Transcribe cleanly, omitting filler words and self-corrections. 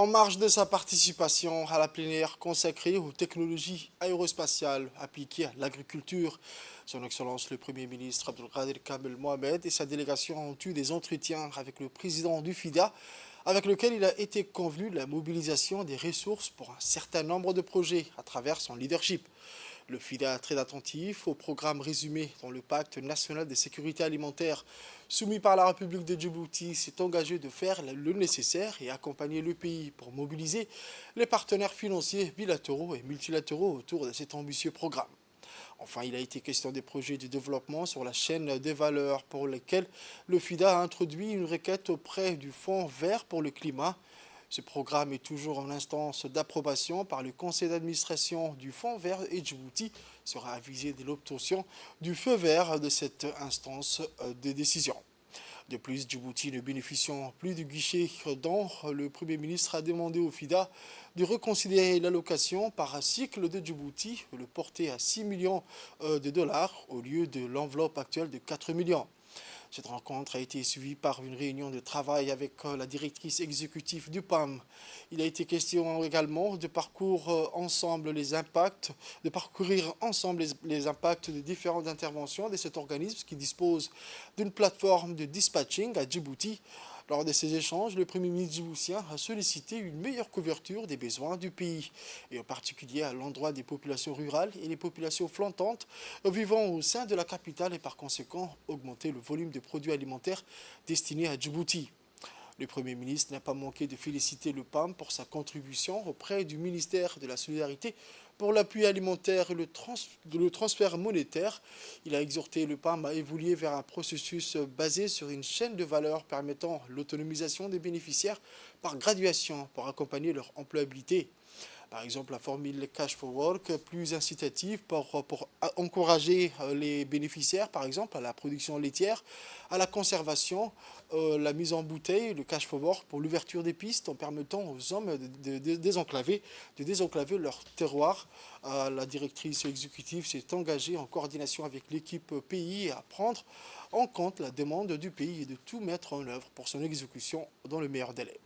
En marge de sa participation à la plénière consacrée aux technologies aérospatiales appliquées à l'agriculture, Son Excellence le Premier ministre Abdelkader Kamel Mohamed et sa délégation ont eu des entretiens avec le président du FIDA, avec lequel il a été convenu de la mobilisation des ressources pour un certain nombre de projets à travers son leadership. Le FIDA, très attentif au programme résumé dans le pacte national de sécurité alimentaire soumis par la République de Djibouti, s'est engagé de faire le nécessaire et accompagner le pays pour mobiliser les partenaires financiers bilatéraux et multilatéraux autour de cet ambitieux programme. Enfin, il a été question des projets de développement sur la chaîne des valeurs pour lesquels le FIDA a introduit une requête auprès du Fonds vert pour le climat. Ce programme est toujours en instance d'approbation par le conseil d'administration du Fonds vert et Djibouti sera avisé de l'obtention du feu vert de cette instance de décision. De plus, Djibouti ne bénéficiant plus du guichet dont le Premier ministre a demandé au FIDA de reconsidérer l'allocation par cycle de Djibouti, le porter à 6 millions de dollars au lieu de l'enveloppe actuelle de 4 millions. Cette rencontre a été suivie par une réunion de travail avec la directrice exécutive du PAM. Il a été question également de parcourir ensemble les impacts de différentes interventions de cet organisme qui dispose d'une plateforme de dispatching à Djibouti. Lors de ces échanges, le Premier ministre djiboutien a sollicité une meilleure couverture des besoins du pays, et en particulier à l'endroit des populations rurales et les populations flottantes vivant au sein de la capitale et par conséquent augmenter le volume de produits alimentaires destinés à Djibouti. Le Premier ministre n'a pas manqué de féliciter le PAM pour sa contribution auprès du ministère de la Solidarité pour l'appui alimentaire et le transfert monétaire. Il a exhorté le PAM à évoluer vers un processus basé sur une chaîne de valeur permettant l'autonomisation des bénéficiaires par graduation pour accompagner leur employabilité. Par exemple, la formule Cash for Work, plus incitative pour encourager les bénéficiaires, par exemple, à la production laitière, à la conservation, la mise en bouteille, le Cash for Work pour l'ouverture des pistes en permettant aux hommes de désenclaver leur terroir. La directrice exécutive s'est engagée en coordination avec l'équipe pays à prendre en compte la demande du pays et de tout mettre en œuvre pour son exécution dans le meilleur délai.